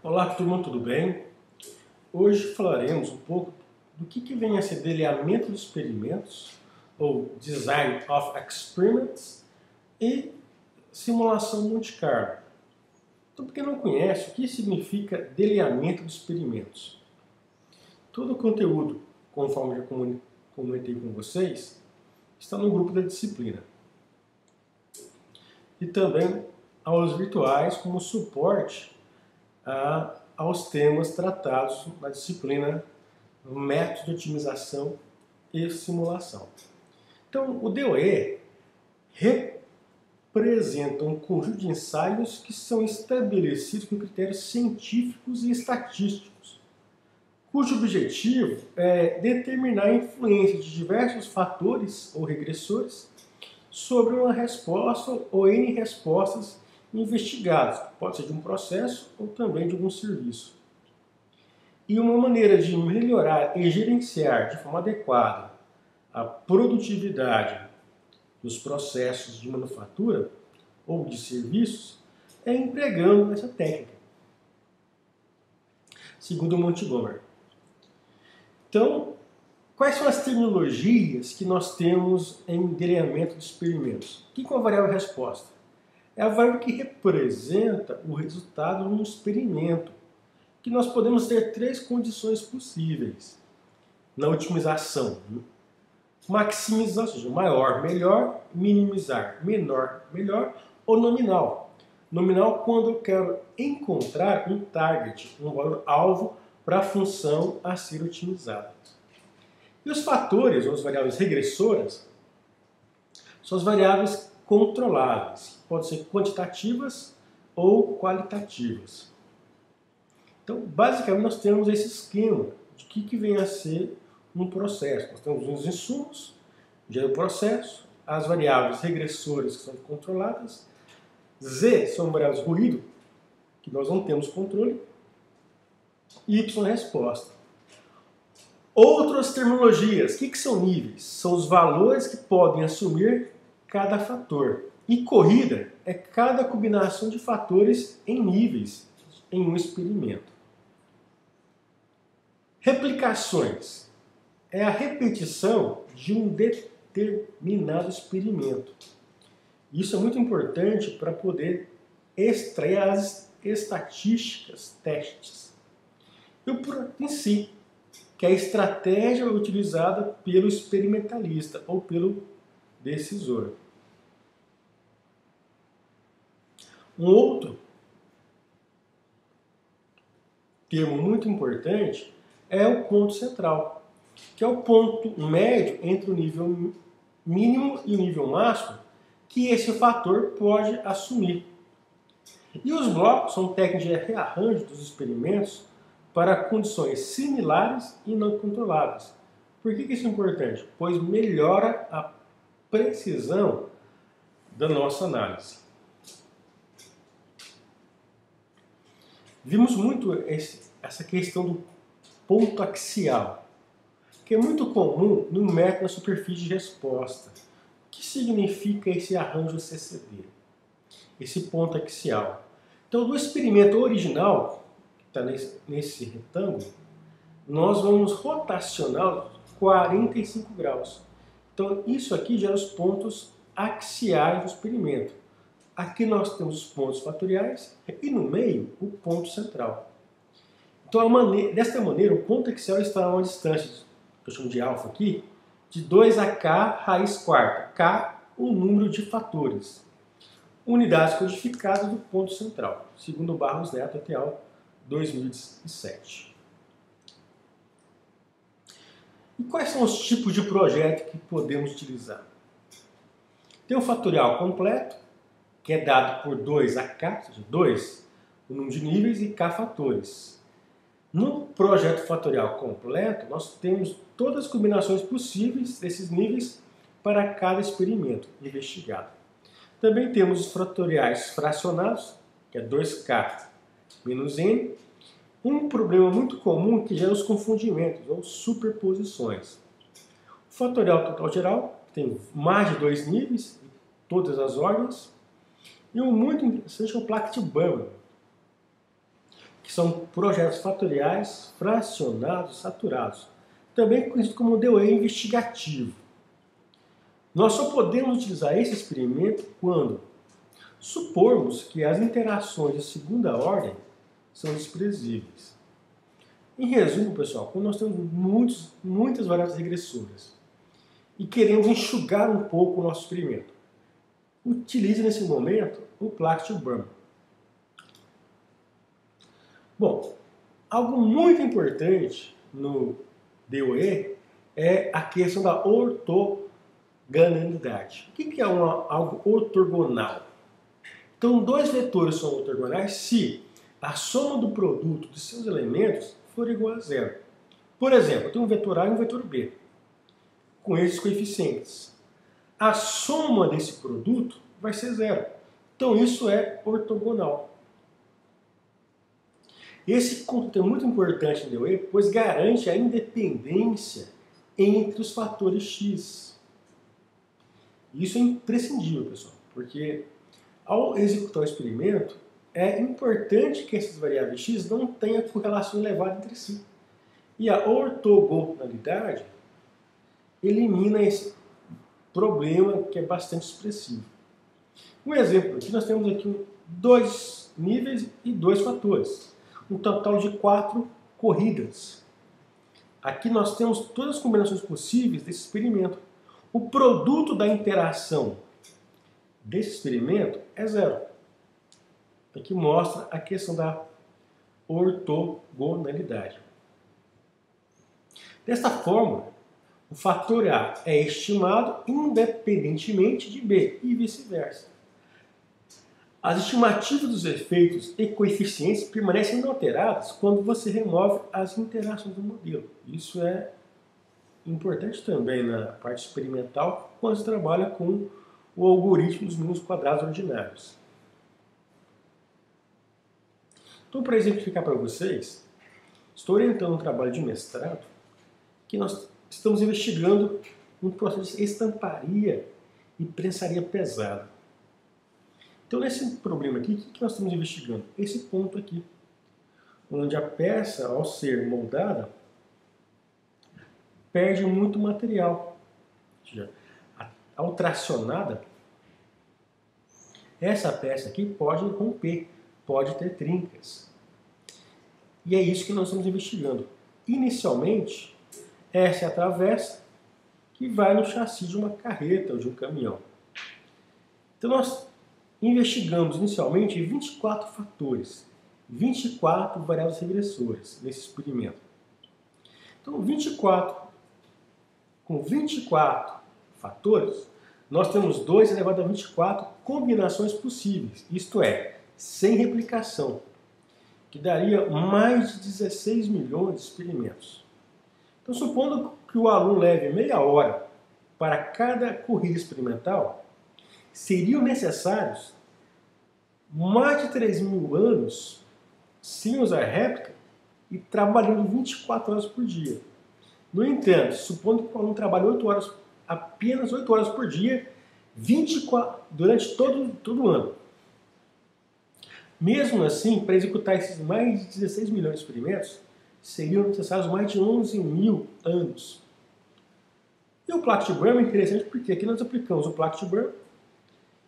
Olá turma, tudo bem? Hoje falaremos um pouco do que vem a ser delineamento de experimentos, ou Design of Experiments, e simulação Monte Carlo. Então, para quem não conhece, o que significa delineamento de experimentos? Todo o conteúdo, conforme já comentei com vocês, está no grupo da disciplina. E também aulas virtuais como suporte aos temas tratados na disciplina Métodos de Otimização e Simulação. Então, o DOE representa um conjunto de ensaios que são estabelecidos com critérios científicos e estatísticos, cujo objetivo é determinar a influência de diversos fatores ou regressores sobre uma resposta ou N respostas investigadas, pode ser de um processo ou também de algum serviço. E uma maneira de melhorar e gerenciar de forma adequada a produtividade dos processos de manufatura ou de serviços é empregando essa técnica, segundo Montgomery. Então, quais são as terminologias que nós temos em delineamento de experimentos? O que é uma variável resposta? É a variável que representa o resultado de um experimento, que nós podemos ter três condições possíveis na otimização. Maximizar, ou seja, maior, melhor; minimizar, menor, melhor; ou nominal. Nominal quando eu quero encontrar um target, um valor-alvo para a função a ser otimizada. E os fatores, ou as variáveis regressoras, são as variáveis controláveis, que podem ser quantitativas ou qualitativas. Então, basicamente, nós temos esse esquema de que vem a ser um processo. Nós temos os insumos, já o processo, as variáveis regressoras que são controladas, Z são variáveis ruído, que nós não temos controle, e Y é resposta. Outras terminologias, o que são níveis? São os valores que podem assumir cada fator. E corrida é cada combinação de fatores em níveis em um experimento. Replicações é a repetição de um determinado experimento. Isso é muito importante para poder extrair as estatísticas, testes. E o em si, que é a estratégia utilizada pelo experimentalista ou pelo decisor. Um outro termo muito importante é o ponto central, que é o ponto médio entre o nível mínimo e o nível máximo que esse fator pode assumir. E os blocos são técnicas de rearranjo dos experimentos para condições similares e não controláveis. Por que isso é importante? Pois melhora a precisão da nossa análise. Vimos muito essa questão do ponto axial, que é muito comum no método da superfície de resposta. O que significa esse arranjo CCD? Esse ponto axial. Então, do experimento original, que está nesse retângulo, nós vamos rotacioná-lo 45 graus. Então, isso aqui gera os pontos axiais do experimento. Aqui nós temos os pontos fatoriais e no meio o ponto central. Então, desta maneira, o ponto axial está a uma distância, que eu chamo de alfa aqui, de 2 a k raiz quarta. K, o número de fatores. Unidades codificadas do ponto central, segundo Barros Neto et al., 2007. E quais são os tipos de projeto que podemos utilizar? Tem o fatorial completo, que é dado por 2 a k, ou seja, 2 o número de níveis e k fatores. No projeto fatorial completo, nós temos todas as combinações possíveis desses níveis para cada experimento investigado. Também temos os fatoriais fracionados, que é 2k menos n. Um problema muito comum que gera os confundimentos ou superposições. O fatorial total geral tem mais de 2 níveis, todas as ordens. E um muito interessante é o Placket-Bummer, que são projetos fatoriais fracionados saturados, também conhecido como DOE investigativo. Nós só podemos utilizar esse experimento quando supormos que as interações de segunda ordem são desprezíveis. Em resumo, pessoal, quando nós temos muitas variáveis regressoras e queremos enxugar um pouco o nosso experimento, utilize nesse momento o Platt-Burman. Bom, algo muito importante no DOE é a questão da ortogonalidade. O que é algo ortogonal? Então, dois vetores são ortogonais se a soma do produto de seus elementos for igual a zero. Por exemplo, eu tenho um vetor A e um vetor B, com esses coeficientes. A soma desse produto vai ser zero. Então, isso é ortogonal. Esse conceito é muito importante no DOE, pois garante a independência entre os fatores x. Isso é imprescindível, pessoal, porque ao executar o experimento, é importante que essas variáveis x não tenham correlação elevada entre si. E a ortogonalidade elimina esse problema que é bastante expressivo. Um exemplo, aqui nós temos aqui dois níveis e dois fatores. Um total de 4 corridas. Aqui nós temos todas as combinações possíveis desse experimento. O produto da interação desse experimento é zero. Aqui mostra a questão da ortogonalidade. Desta forma, o fator A é estimado independentemente de B e vice-versa. As estimativas dos efeitos e coeficientes permanecem inalteradas quando você remove as interações do modelo. Isso é importante também na parte experimental, quando você trabalha com o algoritmo dos mínimos quadrados ordinários. Então, para exemplificar para vocês, estou orientando um trabalho de mestrado que nós estamos investigando um processo de estamparia e prensaria pesada. Então, nesse problema aqui, o que nós estamos investigando? Esse ponto aqui, onde a peça, ao ser moldada, perde muito material. Ou seja, ao tracionada, essa peça aqui pode romper, pode ter trincas. E é isso que nós estamos investigando. Inicialmente, essa é a travessa que vai no chassi de uma carreta ou de um caminhão. Então, nós investigamos inicialmente 24 fatores, 24 variáveis regressoras nesse experimento. Então, com 24 fatores, nós temos 2 elevado a 24 combinações possíveis, isto é, sem replicação, que daria mais de 16 milhões de experimentos. Então, supondo que o aluno leve meia hora para cada corrida experimental, seriam necessários mais de 3.000 anos sem usar réplica e trabalhando 24 horas por dia. No entanto, supondo que o aluno trabalhe apenas 8 horas por dia, 24, durante todo o ano. Mesmo assim, para executar esses mais de 16 milhões de experimentos, seriam necessários mais de 11.000 anos. E o Platt-Burman é interessante porque aqui nós aplicamos o Platt-Burman,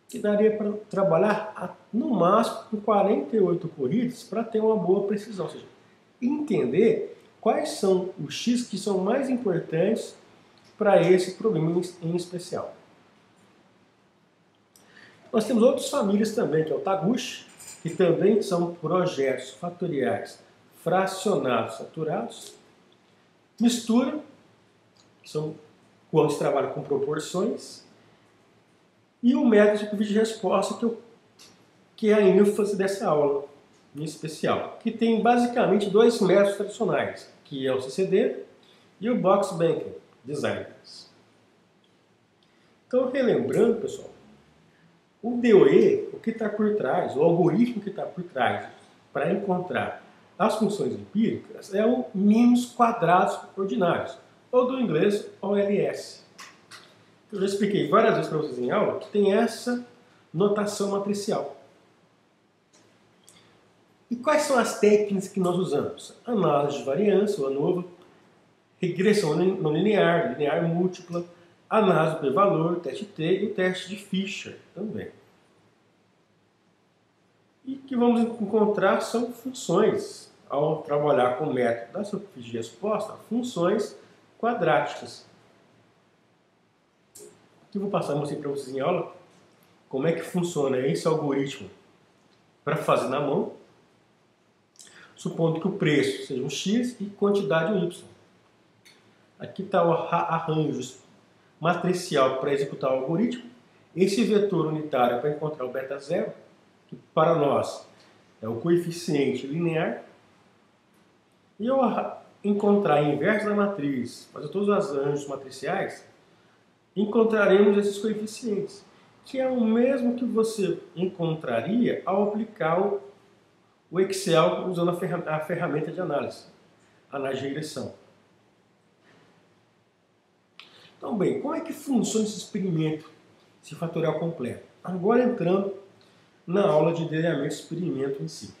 que daria para trabalhar no máximo com 48 corridas para ter uma boa precisão, ou seja, entender quais são os X que são mais importantes para esse problema em especial. Nós temos outras famílias também, que é o Taguchi, que também são projetos fatoriais fracionados saturados, mistura, que são quando se trabalha com proporções, e o método de resposta, que é a ênfase dessa aula em especial, que tem basicamente dois métodos tradicionais, que é o CCD e o Box Banking Design. Então, relembrando, pessoal, o DOE, o que está por trás, o algoritmo que está por trás para encontrar as funções empíricas é o mínimos quadrados ordinários, ou do inglês OLS. Eu já expliquei várias vezes para vocês em aula que tem essa notação matricial. E quais são as técnicas que nós usamos? Análise de variância, ou ANOVA, regressão não linear, linear múltipla, análise do p-valor, teste T e o teste de Fisher também. E que vamos encontrar são funções, ao trabalhar com o método da superfície de resposta, funções quadráticas. Aqui eu vou passar a mostrar para vocês em aula como é que funciona esse algoritmo para fazer na mão, supondo que o preço seja um x e quantidade um y. Aqui está o arranjo matricial para executar o algoritmo. Esse vetor unitário é para encontrar o beta zero, que para nós é o coeficiente linear. E eu encontrar a inversa da matriz, fazer todos os arranjos matriciais, encontraremos esses coeficientes, que é o mesmo que você encontraria ao aplicar o Excel usando a ferramenta de análise de regressão. Então, bem, como é que funciona esse experimento, esse fatorial completo? Agora entrando na aula de delineamento de experimento em si.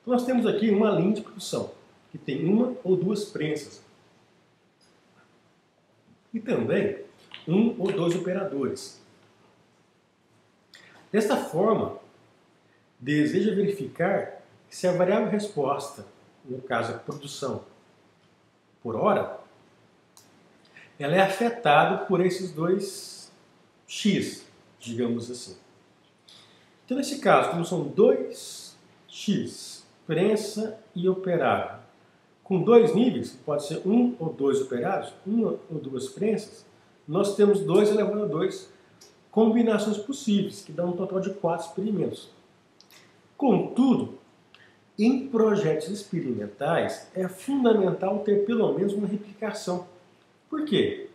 Então, nós temos aqui uma linha de produção, que tem uma ou duas prensas. E também um ou dois operadores. Desta forma, deseja verificar se a variável resposta, no caso a produção por hora, ela é afetada por esses dois x, digamos assim. Então, nesse caso, como são 2x, prensa e operário, com dois níveis, pode ser um ou dois operários, uma ou duas prensas, nós temos 2 elevado a 2 combinações possíveis, que dá um total de 4 experimentos. Contudo, em projetos experimentais, é fundamental ter pelo menos uma replicação. Por quê?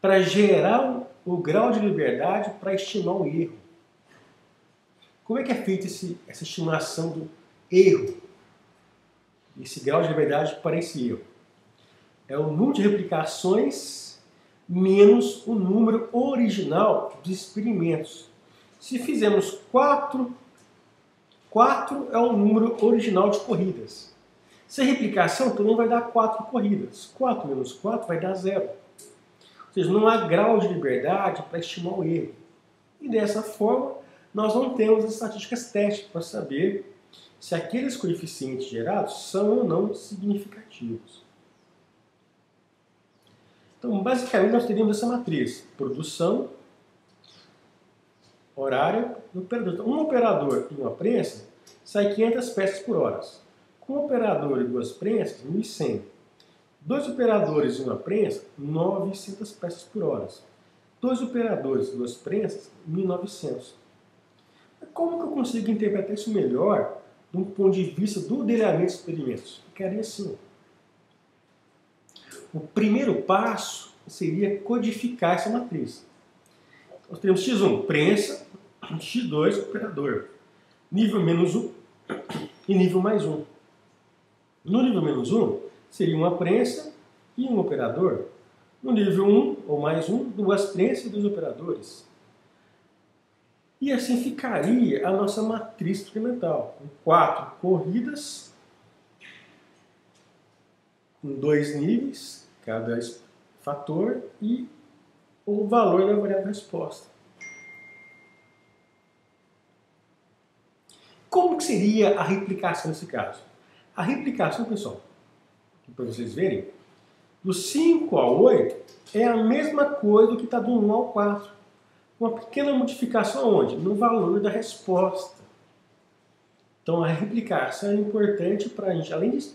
Para gerar o grau de liberdade para estimar o erro. Como é que é feita essa estimação do erro? Esse grau de liberdade para esse erro? É o número de replicações menos o número original de experimentos. Se fizermos 4 é o número original de corridas. Se a replicação também vai dar 4 corridas. 4 menos 4 vai dar 0. Ou seja, não há grau de liberdade para estimar o erro. E dessa forma, nós não temos as estatísticas teste para saber se aqueles coeficientes gerados são ou não significativos. Então, basicamente, nós teríamos essa matriz: produção, horário e operador. Então, um operador e uma prensa sai 500 peças por hora. Com um operador e duas prensas, 1.100. Dois operadores e uma prensa, 900 peças por hora. Dois operadores e duas prensas, 1.900. Como que eu consigo interpretar isso melhor de um ponto de vista do delineamento de experimentos? Ficaria assim. O primeiro passo seria codificar essa matriz. Nós temos x1, prensa, x2, operador. Nível menos 1 e nível mais 1. No nível menos 1, seria uma prensa e um operador. No nível 1 ou mais 1, duas prensas e dois operadores. E assim ficaria a nossa matriz experimental, com 4 corridas, com 2 níveis, cada fator, e o valor da variável resposta. Como que seria a replicação nesse caso? A replicação, pessoal, para vocês verem, do 5 ao 8 é a mesma coisa do que está do 1 ao 4. Uma pequena modificação onde? No valor da resposta. Então, a replicação é importante para a gente, além de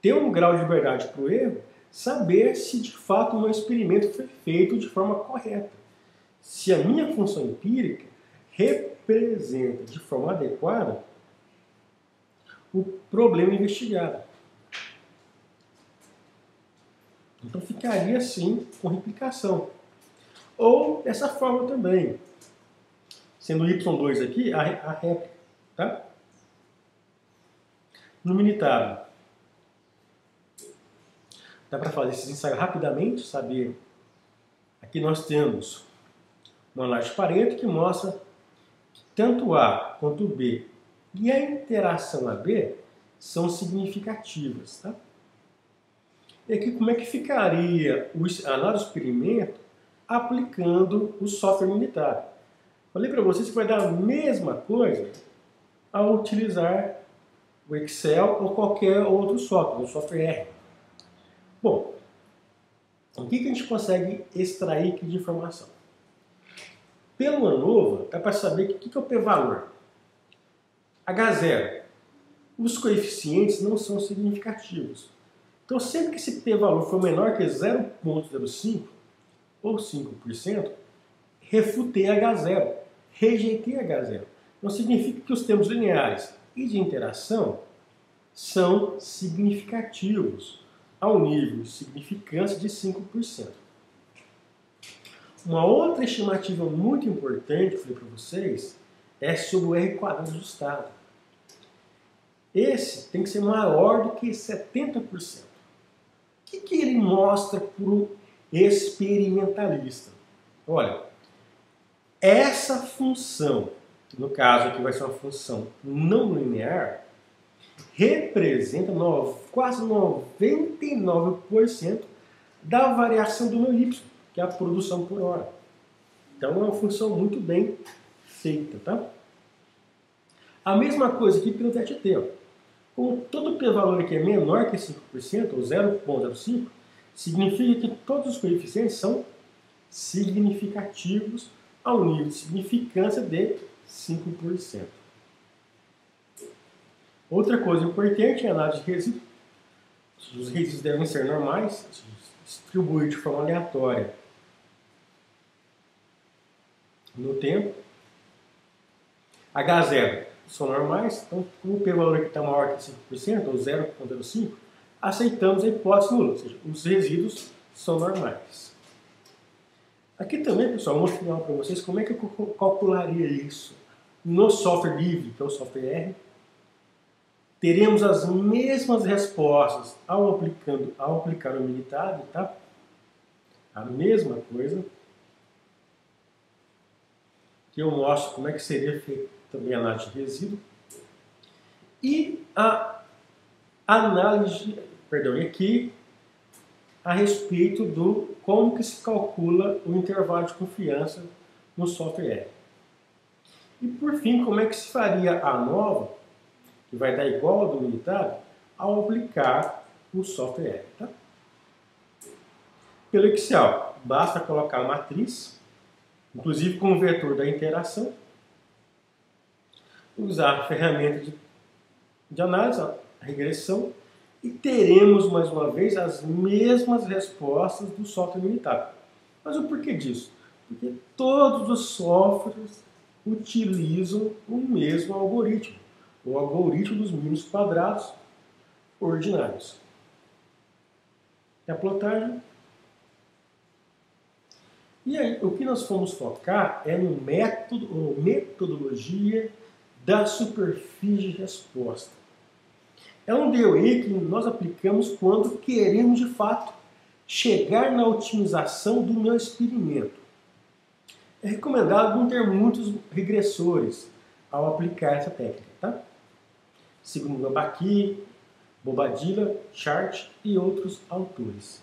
ter um grau de liberdade para o erro, saber se de fato o meu experimento foi feito de forma correta. Se a minha função empírica representa de forma adequada o problema investigado. Então ficaria assim com replicação. Ou dessa forma também, sendo y2 aqui a réplica, tá? No minitável. Dá para fazer esses ensaios rapidamente, saber. Aqui nós temos uma análise de Pareto que mostra que tanto A quanto B e a interação AB são significativas. Tá? E aqui como é que ficaria a análise do experimento aplicando o software unitário? Falei para vocês que vai dar a mesma coisa ao utilizar o Excel ou qualquer outro software, o software R. Bom, o que a gente consegue extrair aqui de informação? Pelo ANOVA, dá para saber o que é o p-valor. H0. Os coeficientes não são significativos. Então, sempre que esse p-valor for menor que 0,05 ou 5%, refutei H0, rejeitei H0. Não significa que os termos lineares e de interação são significativos ao nível de significância de 5%. Uma outra estimativa muito importante que eu falei para vocês é sobre o R quadrado ajustado. Esse tem que ser maior do que 70%. O que ele mostra para o experimentalista? Olha, essa função, no caso aqui vai ser uma função não linear, representa quase 99% da variação do meu y, que é a produção por hora. Então é uma função muito bem feita, tá? A mesma coisa aqui pelo TTT. Ó. Como todo p-valor aqui é menor que 5%, ou 0,05, significa que todos os coeficientes são significativos ao nível de significância de 5%. Outra coisa importante é a análise de resíduo. Os resíduos devem ser normais, distribuir de forma aleatória no tempo. H0 são normais, então como o p-valor aqui está maior que 5%, ou 0,05, aceitamos a hipótese nula, ou seja, os resíduos são normais. Aqui também, pessoal, eu vou mostrar para vocês como é que eu calcularia isso. No software livre, que é o software R, teremos as mesmas respostas ao aplicar o Minitab, tá? A mesma coisa. Que eu mostro como é que seria feita também a análise de resíduo. E a análise, e aqui a respeito do como que se calcula o intervalo de confiança no software R. E por fim, como é que se faria a ANOVA, que vai dar igual ao do Minitab, ao aplicar o software R. Tá? Pelo Excel, basta colocar a matriz, inclusive com o vetor da interação, usar a ferramenta de análise, a regressão, e teremos, mais uma vez, as mesmas respostas do software Minitab. Mas o porquê disso? Porque todos os softwares utilizam o mesmo algoritmo, o algoritmo dos mínimos quadrados ordinários. E a plotagem. E aí, o que nós fomos focar é no método, ou metodologia da superfície de resposta. É um DOE que nós aplicamos quando queremos, de fato, chegar na otimização do meu experimento. É recomendado não ter muitos regressores ao aplicar essa técnica, tá? Segundo Gambaqui, Bobadilla, Chart e outros autores.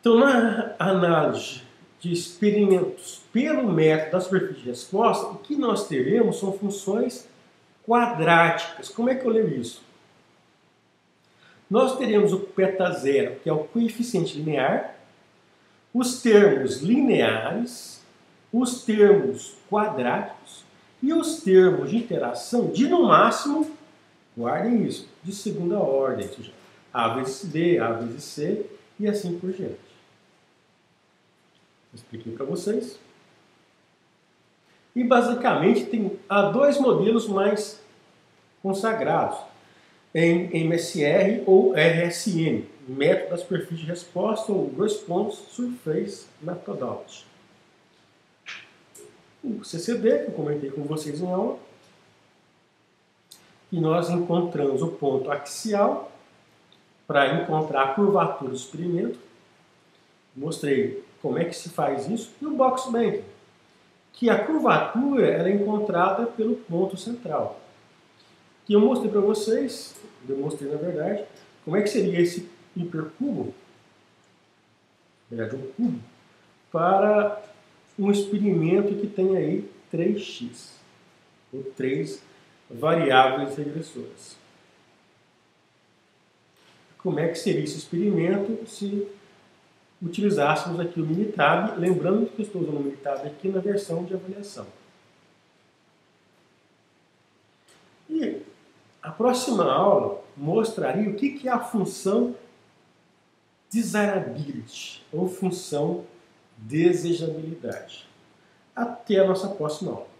Então, na análise de experimentos pelo método da superfície de resposta, o que nós teremos são funções quadráticas. Como é que eu leio isso? Nós teremos o π0, que é o coeficiente linear, os termos lineares, os termos quadráticos e os termos de interação de, no máximo, guardem isso, de segunda ordem, ou seja, A vezes B, A vezes C e assim por diante. Expliquei para vocês. E basicamente há dois modelos mais consagrados, em MSR ou RSM, método da superfície de resposta ou Response Surface Methodology. O CCD, que eu comentei com vocês em aula, e nós encontramos o ponto axial para encontrar a curvatura do experimento. Mostrei como é que se faz isso. E o Box Banking, que a curvatura ela é encontrada pelo ponto central. Que eu mostrei para vocês, demonstrei na verdade, como é que seria esse hipercubo, na verdade um cubo, para um experimento que tem aí 3x, ou 3 variáveis regressoras. Como é que seria esse experimento se utilizássemos aqui o Minitab, lembrando que eu estou usando o Minitab aqui na versão de avaliação. E a próxima aula mostraria o que é a função desirability, ou função desejabilidade. Até a nossa próxima aula.